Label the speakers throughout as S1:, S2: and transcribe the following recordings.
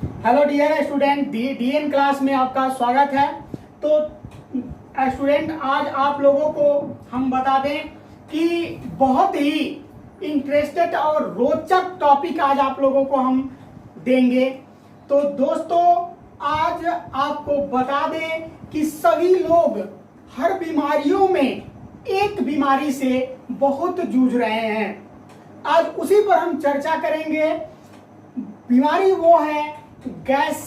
S1: Hello dear student, DN class में आपका स्वागत है। तो स्टूडेंट, आज आप लोगों को हम बता दें कि बहुत ही इंटरेस्टेड और रोचक टॉपिक आज आप लोगों को हम देंगे। तो दोस्तों, आज आपको बता दें कि सभी लोग हर बीमारियों में एक बीमारी से बहुत जूझ रहे हैं। आज उसी पर हम चर्चा करेंगे। बीमारी वो है गैस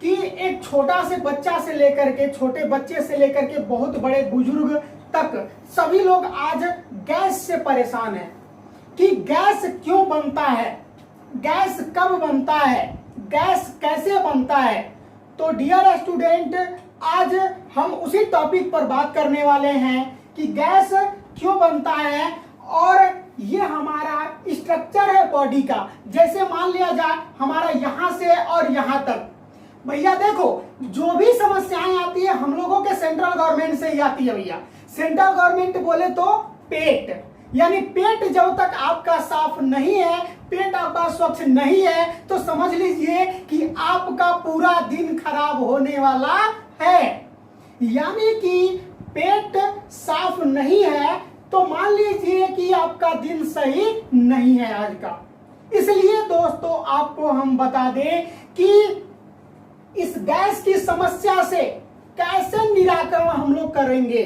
S1: की। एक छोटा से बच्चा से लेकर के, छोटे बच्चे से लेकर के बहुत बड़े बुजुर्ग तक सभी लोग आज गैस से परेशान हैं कि गैस क्यों बनता है, गैस कब बनता है, गैस कैसे बनता है। तो डियर स्टूडेंट, आज हम उसी टॉपिक पर बात करने वाले हैं कि गैस क्यों बनता है और ये हमारा स्ट्रक्चर है बॉडी का। जैसे मान लिया जाए हमारा यहाँ से और यहाँ तक, भैया देखो, जो भी समस्याएं आती है हम लोगों के सेंट्रल गवर्नमेंट से ही आती है। भैया सेंट्रल गवर्नमेंट बोले तो पेट, यानी पेट जब तक आपका साफ नहीं है, पेट आपका स्वच्छ नहीं है, तो समझ लीजिए कि आपका पूरा दिन खराब होने वाला है। यानी कि पेट साफ नहीं है तो मान लीजिए कि आपका दिन सही नहीं है आज का। इसलिए दोस्तों, आपको हम बता दें कि इस गैस की समस्या से कैसे निराकरण हम लोग करेंगे।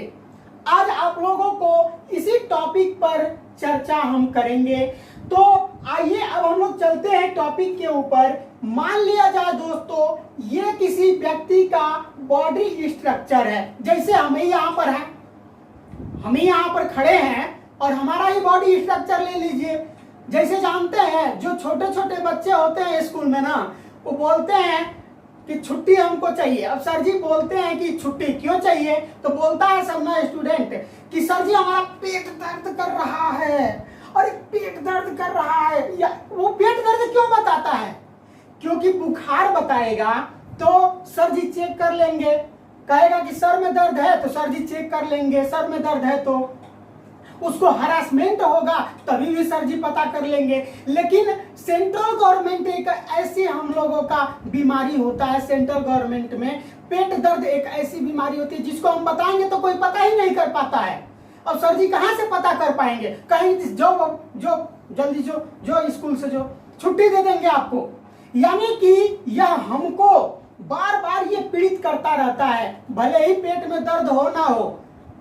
S1: आज आप लोगों को इसी टॉपिक पर चर्चा हम करेंगे। तो आइए अब हम लोग चलते हैं टॉपिक के ऊपर। मान लिया जाए दोस्तों, ये किसी व्यक्ति का बॉडी स्ट्रक्चर है। जैसे हमें यहाँ पर है, हम यहाँ पर खड़े हैं और हमारा ही बॉडी स्ट्रक्चर ले लीजिए। जैसे जानते हैं जो छोटे छोटे बच्चे होते हैं स्कूल में ना, वो बोलते हैं कि छुट्टी हमको चाहिए। अब सर जी बोलते हैं कि छुट्टी क्यों चाहिए, तो बोलता है सब ना स्टूडेंट कि सर जी हमारा पेट दर्द कर रहा है, और पेट दर्द कर रहा है। या वो पेट दर्द क्यों बताता है? क्योंकि बुखार बताएगा तो सर जी चेक कर लेंगे। कहेगा कि सर में दर्द है तो सर जी चेक कर लेंगे, सर में दर्द है तो उसको हरासमेंट होगा तभी भी सर जी पता कर लेंगे। लेकिन सेंट्रल गवर्नमेंट एक ऐसी हम लोगों का बीमारी होता है, सेंट्रल गवर्नमेंट में पेट दर्द एक ऐसी बीमारी होती है जिसको हम बताएंगे तो कोई पता ही नहीं कर पाता है। अब सर जी कहाँ से पता कर पाएंगे? कहीं जो जल्दी जो स्कूल से जो छुट्टी दे देंगे आपको। यानी कि यह हमको बार बार ये पीड़ित करता रहता है। भले ही पेट में दर्द हो ना हो,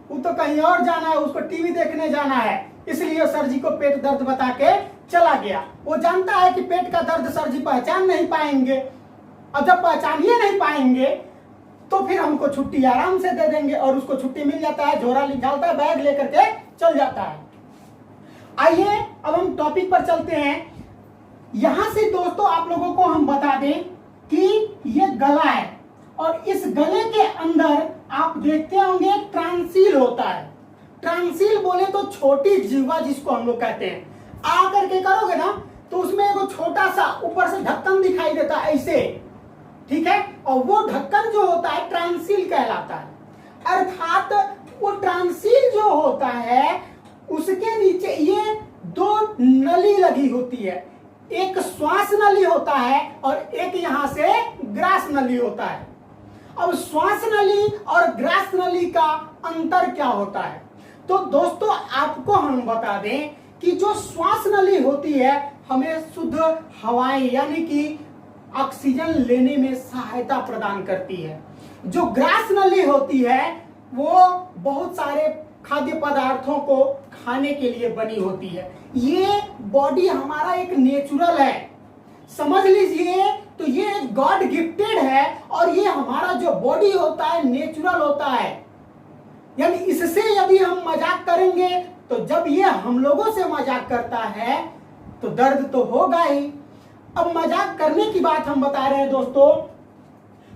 S1: वो तो कहीं और जाना है, उसको टीवी देखने जाना है, इसलिए सर जी को पेट दर्द बता के चला गया। वो जानता है कि पेट का दर्द सर जी पहचान नहीं पाएंगे, और जब पहचान ही नहीं पाएंगे तो फिर हमको छुट्टी आराम से दे देंगे और उसको छुट्टी मिल जाता है, झोरा निकालता है, बैग लेकर के चल जाता है। आइए अब हम टॉपिक पर चलते हैं। यहां से दोस्तों आप लोगों को हम बता दें कि ये गला है और इस गले के अंदर आप देखते होंगे ट्रांसील होता है। ट्रांसील बोले तो छोटी जीवा जिसको हम लोग कहते हैं। आ करके करोगे ना तो उसमें एक छोटा सा ऊपर से ढक्कन दिखाई देता है ऐसे, ठीक है, और वो ढक्कन जो होता है ट्रांसील कहलाता है। अर्थात वो ट्रांसील जो होता है उसके नीचे ये दो नली लगी होती है। एक श्वास नली होता है और एक यहां से ग्रास नली होता है। अब श्वास नली और ग्रास नली का अंतर क्या होता है? तो दोस्तों आपको हम बता दें कि जो श्वास नली होती है हमें शुद्ध हवाएं यानी कि ऑक्सीजन लेने में सहायता प्रदान करती है। जो ग्रास नली होती है वो बहुत सारे खाद्य पदार्थों को खाने के लिए बनी होती है। ये बॉडी हमारा एक नेचुरल है, समझ लीजिए। तो ये एक गॉड गिफ्टेड है और ये हमारा जो बॉडी होता है नेचुरल होता है। यानी इससे यदि हम मजाक करेंगे तो जब ये हम लोगों से मजाक करता है तो दर्द तो होगा ही। अब मजाक करने की बात हम बता रहे हैं दोस्तों।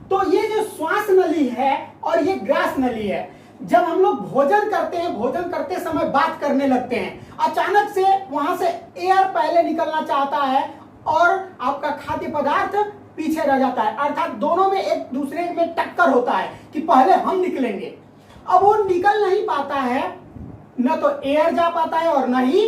S1: तो ये जो श्वास नली है और ये ग्रास नली है, जब हम लोग भोजन करते हैं, भोजन करते समय बात करने लगते हैं, अचानक से वहां से एयर पहले निकलना चाहता है और आपका खाद्य पदार्थ पीछे रह जाता है। अर्थात दोनों में एक दूसरे में टक्कर होता है कि पहले हम निकलेंगे। अब वो निकल नहीं पाता है, न तो एयर जा पाता है और न ही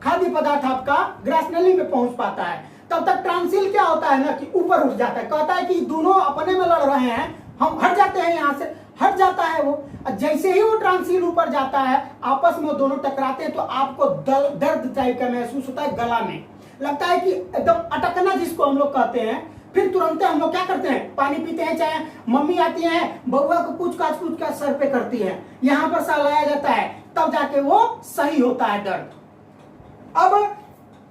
S1: खाद्य पदार्थ आपका ग्रास नली में पहुंच पाता है। तब तक ट्रांसिल क्या होता है ना कि ऊपर उठ जाता है, कहता है कि दोनों अपने में लड़ रहे हैं, हम हट जाते हैं, यहाँ से हट जाता है वो। जैसे ही वो ट्रांसिल ऊपर जाता है, आपस में दोनों टकराते हैं, तो आपको दर्द टाइप का महसूस होता है, गला में लगता है कि एकदम अटकना जिसको हम लोग कहते हैं। फिर तुरंत हम लोग क्या करते हैं, पानी पीते हैं, चाहे मम्मी आती है बउआ को कुछ का सर पे करती है, यहाँ पर सहलाया जाता है, तब जाके वो सही होता है दर्द। अब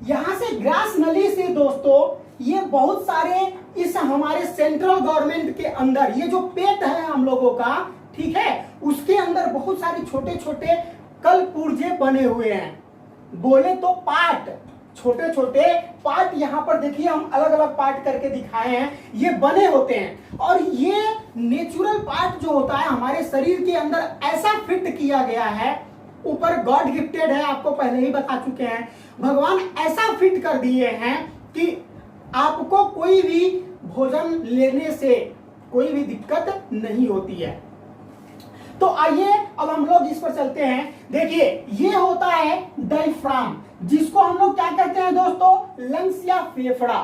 S1: यहां से ग्रास नली से दोस्तों ये बहुत सारे इस हमारे सेंट्रल गवर्नमेंट के अंदर ये जो पेट है हम लोगों का, ठीक है, उसके अंदर बहुत सारे छोटे छोटे कल पुर्जे बने हुए हैं, बोले तो पार्ट, छोटे छोटे पार्ट यहाँ पर देखिए हम अलग अलग पार्ट करके दिखाए हैं, ये बने होते हैं। और ये नेचुरल पार्ट जो होता है हमारे शरीर के अंदर ऐसा फिट किया गया है, ऊपर गॉड गिफ्टेड है, आपको पहले ही बता चुके हैं, भगवान ऐसा फिट कर दिए हैं कि आपको कोई भी भोजन लेने से कोई भी दिक्कत नहीं होती है। तो आइए अब हम लोग इस पर चलते हैं। देखिए ये होता है डायफ्राम, जिसको हम लोग क्या कहते हैं दोस्तों, लंग्स या फेफड़ा।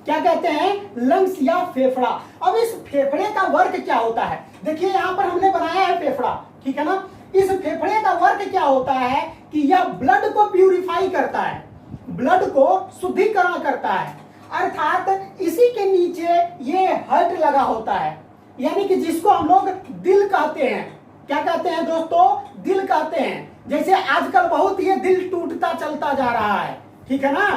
S1: क्या कहते हैं, लंग्स या फेफड़ा। अब इस फेफड़े का वर्क क्या होता है, देखिए यहाँ पर हमने बनाया है फेफड़ा, ठीक है ना। इस फेफड़े का वर्क क्या होता है कि यह ब्लड को प्यूरिफाई करता है, ब्लड को शुद्धिकरण करता है, अर्थात इसी के नीचे ये हार्ट लगा होता है, यानी कि जिसको हम लोग दिल कहते हैं। क्या कहते हैं दोस्तों, दिल कहते हैं। जैसे आजकल बहुत ये दिल टूटता चलता जा रहा है, ठीक है ना,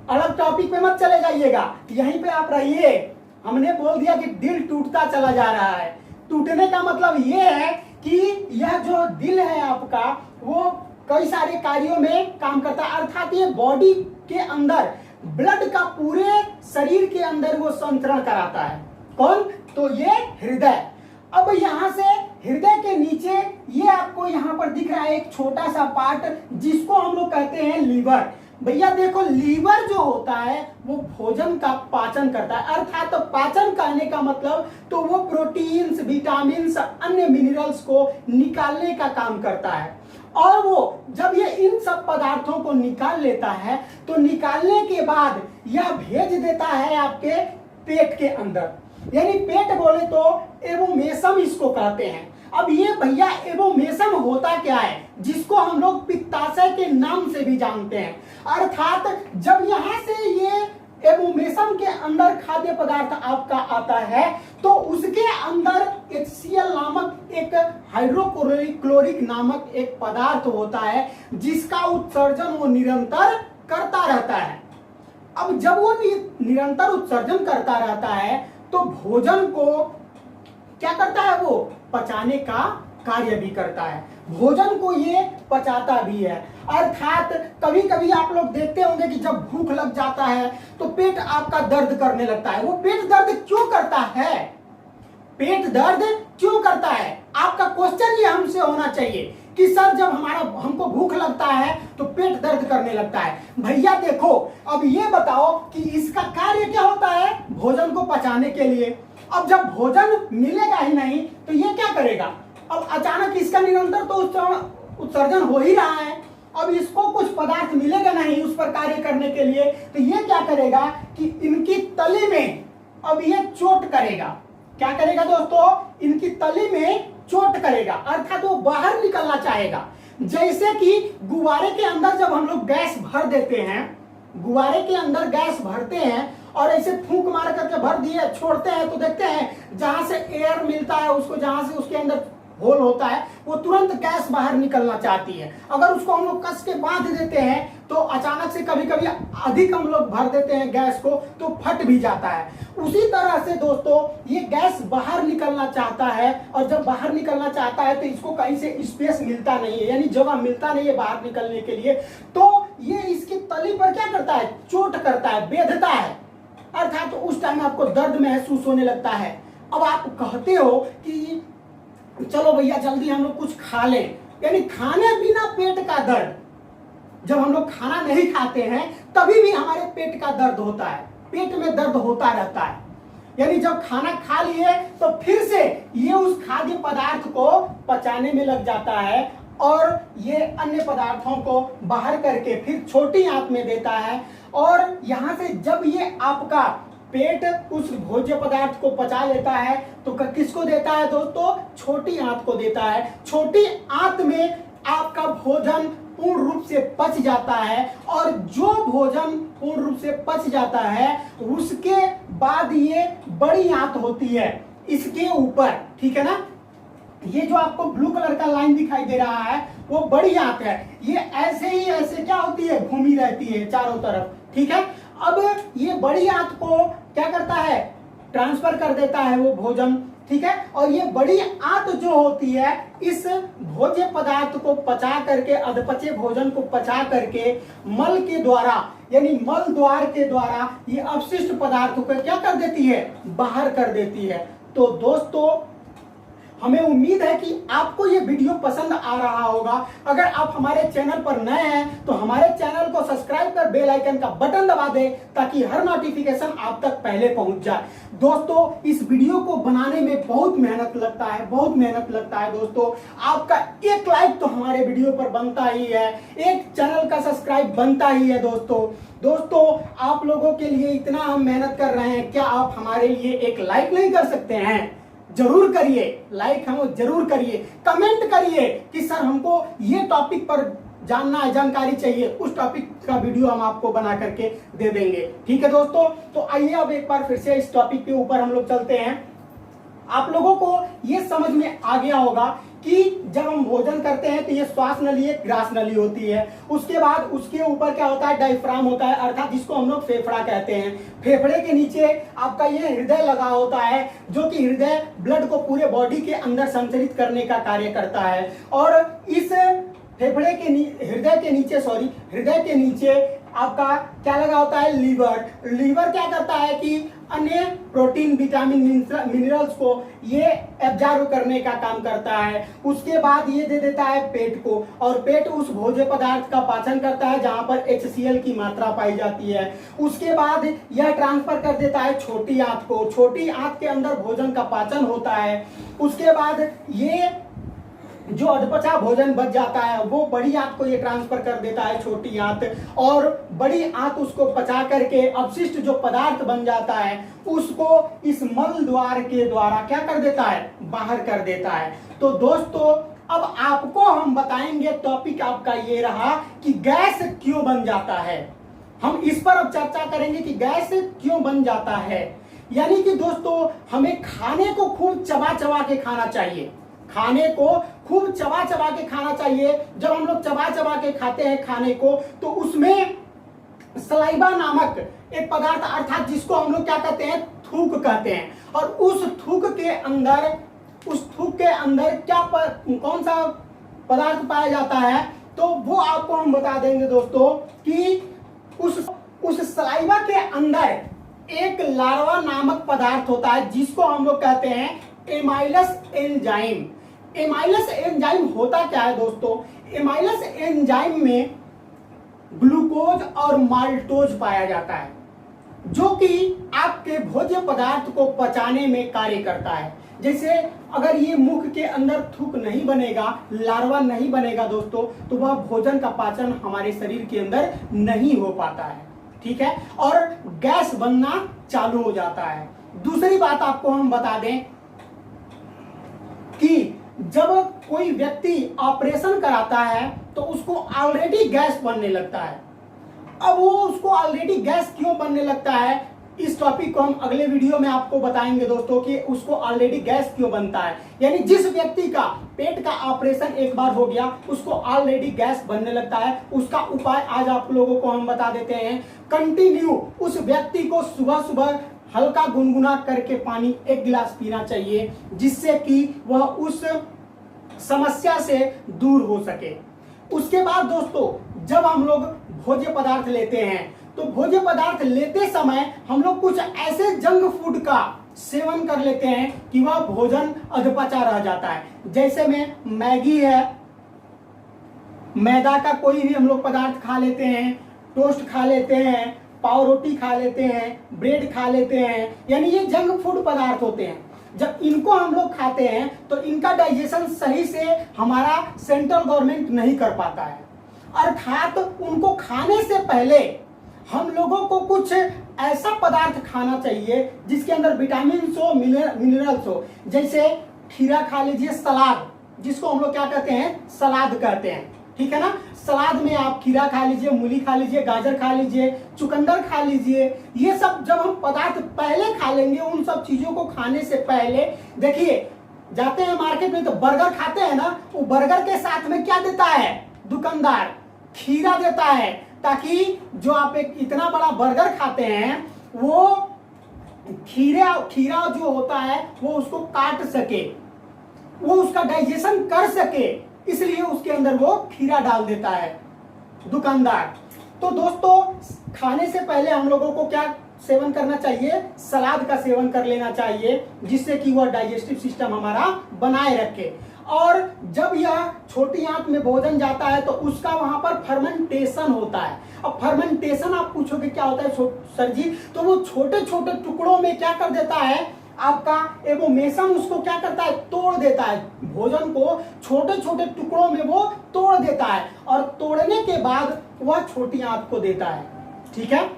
S1: अलग टॉपिक पे मत चले जाइएगा, यहीं पे आप रहिए। हमने बोल दिया कि दिल टूटता चला जा रहा है। टूटने का मतलब ये है कि यह जो दिल है आपका वो कई सारे कार्यों में काम करता है, अर्थात ये बॉडी के अंदर ब्लड का पूरे शरीर के अंदर वो संचरण कराता है। कौन, तो ये हृदय। अब यहां से हृदय के नीचे ये आपको यहाँ पर दिख रहा है एक छोटा सा पार्ट, जिसको हम लोग कहते हैं लीवर। भैया देखो लीवर जो होता है वो भोजन का पाचन करता है, अर्थात तो पाचन करने का मतलब तो वो प्रोटीन्स, विटामिन्स, अन्य मिनरल्स को निकालने का काम करता है। और वो जब ये इन सब पदार्थों को निकाल लेता है तो निकालने के बाद यह भेज देता है आपके पेट के अंदर, यानी पेट बोले तो एवोमेसम इसको कहते हैं। अब ये भैया एवोमेसम होता क्या है, जिसको हम लोग पित्ताशय के नाम से भी जानते हैं, अर्थात जब यहाँ से ये एवोमेसम के अंदर खाद्य पदार्थ आपका आता है तो उसके अंदर HCl नामक एक हाइड्रोक्लोरिक नामक एक पदार्थ होता है, जिसका उत्सर्जन वो निरंतर करता रहता है। अब जब वो निरंतर उत्सर्जन करता रहता है तो भोजन को क्या करता है, वो पचाने का कार्य भी करता है, भोजन को ये पचाता भी है। अर्थात कभी कभी आप लोग देखते होंगे कि जब भूख लग जाता है तो पेट आपका दर्द करने लगता है। वो पेट दर्द क्यों करता है, पेट दर्द क्यों करता है, आपका क्वेश्चन ये हमसे होना चाहिए कि सर जब हमको भूख लगता है तो पेट दर्द करने लगता है। भैया देखो अब ये बताओ कि इसका कार्य क्या होता है, भोजन को पचाने के लिए। अब जब भोजन मिलेगा ही नहीं तो ये क्या करेगा, अब अचानक इसका निरंतर तो उत्सर्जन हो ही रहा है, अब इसको कुछ पदार्थ मिलेगा नहीं उस पर कार्य करने के लिए, तो ये क्या करेगा कि इनकी तली में अब ये चोट करेगा। क्या करेगा दोस्तों, इनकी तली में चोट करेगा, अर्थात वो बाहर निकलना चाहेगा। जैसे कि गुब्बारे के अंदर जब हम लोग गैस भर देते हैं, गुब्बारे के अंदर गैस भरते हैं और ऐसे फूंक मार करके भर दिए छोड़ते हैं तो देखते हैं जहां से एयर मिलता है उसको, जहां से उसके अंदर होल होता है वो तुरंत गैस बाहर निकलना चाहती है। अगर उसको हम लोग कस के बांध देते हैं तो अचानक से कभी कभी अधिक हम लोग भर देते हैं गैस को तो फट भी जाता है। उसी तरह से दोस्तों ये गैस बाहर निकलना चाहता है, और जब बाहर निकलना चाहता है तो इसको कहीं से स्पेस मिलता नहीं है, यानी जगह मिलता नहीं है बाहर निकलने के लिए, तो ये इसकी तली पर क्या करता है, चोट करता है, बेधता है, अर्थात तो उस टाइम आपको दर्द महसूस होने लगता है। अब आप कहते हो कि चलो भैया जल्दी हम लोग कुछ खा लें, यानी खाने बिना पेट का दर्द, जब हम लोग खाना नहीं खाते हैं तभी भी हमारे पेट का दर्द होता है, पेट में दर्द होता रहता है। यानी जब खाना खा लिए तो फिर से ये उस खाद्य पदार्थ को पचाने में लग जाता है और ये अन्य पदार्थों को बाहर करके फिर छोटी आंत में देता है। और यहाँ से जब ये आपका पेट उस भोज्य पदार्थ को पचा लेता है तो किसको देता है दोस्तों? छोटी आंत को देता है। छोटी आंत में आपका भोजन पूर्ण रूप से पच जाता है, और जो भोजन पूर्ण रूप से पच जाता है उसके बाद ये बड़ी आंत होती है इसके ऊपर, ठीक है ना। ये जो आपको ब्लू कलर का लाइन दिखाई दे रहा है वो बड़ी आंत है। ये ऐसे ही ऐसे क्या होती है, घूमी रहती है चारों तरफ, ठीक है। अब ये बड़ी आंत को क्या करता है, ट्रांसफर कर देता है वो भोजन, ठीक है। और ये बड़ी आंत जो होती है इस भोज्य पदार्थ को पचा करके, अधपचे भोजन को पचा करके मल के द्वारा यानी मल द्वार के द्वारा ये अपशिष्ट पदार्थों को क्या कर देती है, बाहर कर देती है। तो दोस्तों हमें उम्मीद है कि आपको ये वीडियो पसंद आ रहा होगा। अगर आप हमारे चैनल पर नए हैं तो हमारे चैनल को सब्सक्राइब कर बेल आइकन का बटन दबा दें ताकि हर नोटिफिकेशन आप तक पहले पहुंच जाए। दोस्तों इस वीडियो को बनाने में बहुत मेहनत लगता है, बहुत मेहनत लगता है दोस्तों। आपका एक लाइक तो हमारे वीडियो पर बनता ही है, एक चैनल का सब्सक्राइब बनता ही है दोस्तों आप लोगों के लिए इतना हम मेहनत कर रहे हैं, क्या आप हमारे लिए एक लाइक नहीं कर सकते हैं? जरूर करिए, लाइक हम जरूर करिए, कमेंट करिए कि सर हमको ये टॉपिक पर जानना है, जानकारी चाहिए, उस टॉपिक का वीडियो हम आपको बना करके दे देंगे, ठीक है दोस्तों। तो आइए अब एक बार फिर से इस टॉपिक के ऊपर हम लोग चलते हैं। आप लोगों को ये समझ में आ गया होगा कि जब हम भोजन करते हैं तो ये श्वास नली एक ग्रास नली होती है, उसके बाद उसके ऊपर क्या होता है, डायफ्राम होता है, अर्थात जिसको हम लोग फेफड़ा कहते हैं। फेफड़े के नीचे आपका ये हृदय लगा होता है जो कि हृदय ब्लड को पूरे बॉडी के अंदर संचरित करने का कार्य करता है। और इस फेफड़े के हृदय के नीचे आपका क्या लगा होता है, लीवर क्या करता है कि अन्य प्रोटीन, विटामिन, मिनरल्स को ये एब्जॉर्ब करने का काम करता है। उसके बाद ये दे देता है पेट को, और पेट उस भोज्य पदार्थ का पाचन करता है जहां पर HCl की मात्रा पाई जाती है। उसके बाद यह ट्रांसफर कर देता है छोटी आंत को, छोटी आंत के अंदर भोजन का पाचन होता है। उसके बाद ये जो अधपचा भोजन बच जाता है वो बड़ी आंत को ये ट्रांसफर कर देता है, छोटी आंत, और बड़ी आंत उसको पचा करके अपशिष्ट जो पदार्थ बन जाता है उसको इस मल द्वार के द्वारा क्या कर देता है, बाहर कर देता है। तो दोस्तों अब आपको हम बताएंगे, टॉपिक आपका ये रहा कि गैस क्यों बन जाता है। हम इस पर अब चर्चा करेंगे कि गैस क्यों बन जाता है। यानी कि दोस्तों हमें खाने को खूब चबा चबा के खाना चाहिए, खाने को खूब चबा चबा के खाना चाहिए। जब हम लोग चबा चबा के खाते हैं खाने को तो उसमें सलाइवा नामक एक पदार्थ, अर्थात जिसको हम लोग क्या कहते हैं, थूक कहते हैं। और उस थूक के अंदर क्या कौन सा पदार्थ पाया जाता है, तो वो आपको हम बता देंगे दोस्तों कि उस सलाइवा के अंदर एक लार्वा नामक पदार्थ होता है जिसको हम लोग कहते हैं एमाइलस एंजाइम। एमाइलस एंजाइम होता क्या है दोस्तों, एमाइलस एंजाइम में ग्लूकोज और माल्टोज पाया जाता है जो कि आपके भोज्य पदार्थ को पचाने में कार्य करता है। जैसे अगर ये मुख के अंदर थूक नहीं बनेगा, लार्वा नहीं बनेगा दोस्तों, तो वह भोजन का पाचन हमारे शरीर के अंदर नहीं हो पाता है, ठीक है, और गैस बनना चालू हो जाता है। दूसरी बात आपको हम बता दें कि जब कोई व्यक्ति ऑपरेशन कराता है तो उसको ऑलरेडी गैस बनने लगता है। अब वो उसको ऑलरेडी गैस क्यों बनने लगता है, इस टॉपिक को हम अगले वीडियो में आपको बताएंगे दोस्तों कि उसको ऑलरेडी गैस क्यों बनता है। यानी जिस व्यक्ति का पेट का ऑपरेशन एक बार हो गया उसको ऑलरेडी गैस बनने लगता है, उसका उपाय आज आप लोगों को हम बता देते हैं। कंटिन्यू उस व्यक्ति को सुबह सुबह हल्का गुनगुना करके पानी 1 गिलास पीना चाहिए, जिससे कि वह उस समस्या से दूर हो सके। उसके बाद दोस्तों जब हम लोग भोज्य पदार्थ लेते हैं तो भोज्य पदार्थ लेते समय हम लोग कुछ ऐसे जंक फूड का सेवन कर लेते हैं कि वह भोजन अधपचा रह जाता है। जैसे में मैगी है, मैदा का कोई भी हम लोग पदार्थ खा लेते हैं, टोस्ट खा लेते हैं, पाव रोटी खा लेते हैं, ब्रेड खा लेते हैं, यानी ये जंक फूड पदार्थ होते हैं। जब इनको हम लोग खाते हैं तो इनका डाइजेशन सही से हमारा सेंट्रल गवर्नमेंट नहीं कर पाता है। अर्थात उनको खाने से पहले हम लोगों को कुछ ऐसा पदार्थ खाना चाहिए जिसके अंदर विटामिन हो, मिनरल्स हो। जैसे खीरा खा लीजिए, सलाद, जिसको हम लोग क्या कहते हैं, सलाद कहते हैं, ठीक है ना। सलाद में आप खीरा खा लीजिए, मूली खा लीजिए, गाजर खा लीजिए, चुकंदर खा लीजिए। ये सब जब हम पदार्थ पहले खा लेंगे, उन सब चीजों को खाने से पहले, देखिए जाते हैं मार्केट में तो बर्गर खाते हैं ना, वो बर्गर के साथ में क्या देता है दुकानदार, खीरा देता है, ताकि जो आप एक इतना बड़ा बर्गर खाते हैं वो खीरा जो होता है वो उसको काट सके, वो उसका डाइजेशन कर सके, इसलिए उसके अंदर वो खीरा डाल देता है दुकानदार। तो दोस्तों खाने से पहले हम लोगों को क्या सेवन करना चाहिए, सलाद का सेवन कर लेना चाहिए, जिससे कि वह डाइजेस्टिव सिस्टम हमारा बनाए रखे। और जब यह छोटी आंत में भोजन जाता है तो उसका वहां पर फर्मेंटेशन होता है। अब फर्मेंटेशन आप पूछोगे क्या होता है सर जी, तो वो छोटे छोटे टुकड़ों में क्या कर देता है, आपका एवोमेशन उसको क्या करता है, तोड़ देता है, भोजन को छोटे छोटे टुकड़ों में वो तोड़ देता है, और तोड़ने के बाद वह छोटी आंत को देता है, ठीक है।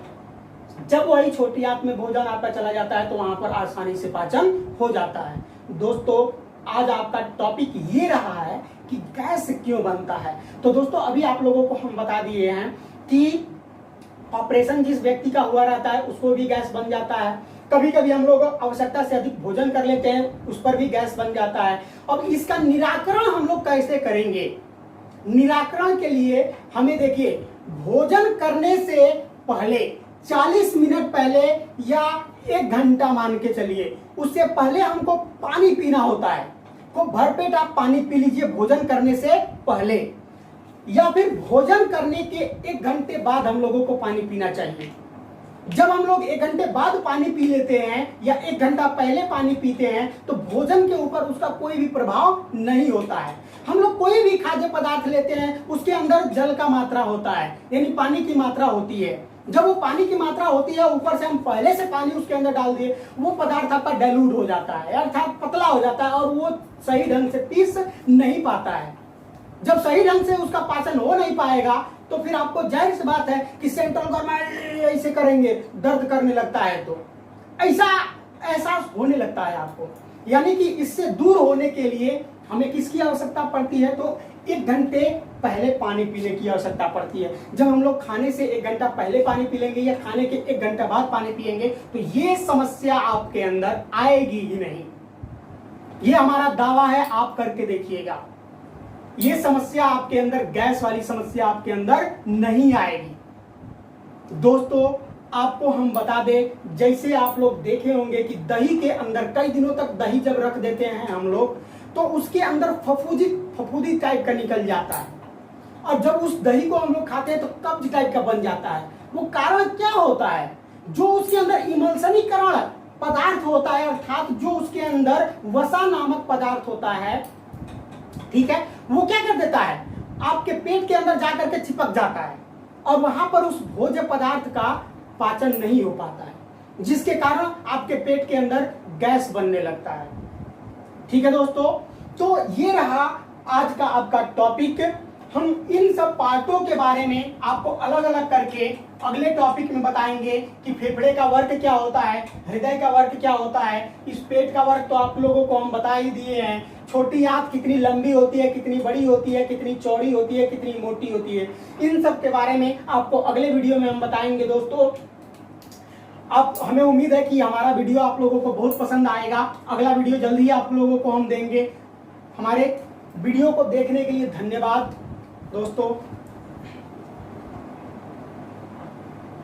S1: जब वही छोटी आंत में भोजन आपका चला जाता है तो वहां पर आसानी से पाचन हो जाता है। दोस्तों आज आपका टॉपिक ये रहा है कि गैस क्यों बनता है। तो दोस्तों अभी आप लोगों को हम बता दिए हैं कि ऑपरेशन जिस व्यक्ति का हुआ रहता है उसको भी गैस बन जाता है। कभी कभी हम लोग आवश्यकता से अधिक भोजन कर लेते हैं, उस पर भी गैस बन जाता है। अब इसका निराकरण हम लोग कैसे करेंगे, निराकरण के लिए हमें देखिए भोजन करने से पहले 40 मिनट पहले या 1 घंटा मान के चलिए, उससे पहले हमको पानी पीना होता है। तो भरपेट आप पानी पी लीजिए भोजन करने से पहले, या फिर भोजन करने के 1 घंटे बाद हम लोगों को पानी पीना चाहिए। जब हम लोग 1 घंटे बाद पानी पी लेते हैं या 1 घंटा पहले पानी पीते हैं तो भोजन के ऊपर उसका कोई भी प्रभाव नहीं होता है। हम लोग कोई भी खाद्य पदार्थ लेते हैं उसके अंदर जल का मात्रा होता है, यानी पानी की मात्रा होती है। जब वो पानी की मात्रा होती है, ऊपर से हम पहले से पानी उसके अंदर डाल दिए, वो पदार्थ आपका डाइल्यूट हो जाता है, अर्थात पतला हो जाता है, और वो सही ढंग से पीस नहीं पाता है। जब सही ढंग से उसका पाचन हो नहीं पाएगा तो फिर आपको जाहिर सी बात है कि सेंट्रल गवर्नमेंट ऐसे करेंगे, दर्द करने लगता है, तो ऐसा एहसास होने लगता है आपको। यानी कि इससे दूर होने के लिए हमें किसकी आवश्यकता पड़ती है, तो 1 घंटे पहले पानी पीने की आवश्यकता पड़ती है। जब हम लोग खाने से 1 घंटा पहले पानी पी लेंगे या खाने के 1 घंटा बाद पानी पिएंगे तो ये समस्या आपके अंदर आएगी ही नहीं। ये हमारा दावा है, आप करके देखिएगा, ये समस्या आपके अंदर, गैस वाली समस्या आपके अंदर नहीं आएगी। दोस्तों आपको हम बता दें, जैसे आप लोग देखे होंगे कि दही के अंदर कई दिनों तक दही जब रख देते हैं हम लोग तो उसके अंदर फफूंदी टाइप का निकल जाता है, और जब उस दही को हम लोग खाते हैं तो कब्ज टाइप का बन जाता है। वो कारण क्या होता है, जो उसके अंदर इमल्सनीकरण पदार्थ होता है, अर्थात जो उसके अंदर वसा नामक पदार्थ होता है, ठीक है, वो क्या कर देता है, आपके पेट के अंदर जाकर के चिपक जाता है, और वहां पर उस भोज्य पदार्थ का पाचन नहीं हो पाता है, जिसके कारण आपके पेट के अंदर गैस बनने लगता है। ठीक है दोस्तों, तो ये रहा आज का आपका टॉपिक। हम इन सब पार्टों के बारे में आपको अलग अलग करके अगले टॉपिक में बताएंगे कि फेफड़े का वर्क क्या होता है, हृदय का वर्क क्या होता है, इस पेट का वर्क तो आप लोगों को हम बता ही दिए हैं। छोटी आंत कितनी लंबी होती है, कितनी बड़ी होती है, कितनी चौड़ी होती है, कितनी मोटी होती है, इन सब के बारे में आपको अगले वीडियो में हम बताएंगे। दोस्तों आप, हमें उम्मीद है कि हमारा वीडियो आप लोगों को बहुत पसंद आएगा। अगला वीडियो जल्दी ही आप लोगों को हम देंगे। हमारे वीडियो को देखने के लिए धन्यवाद दोस्तों।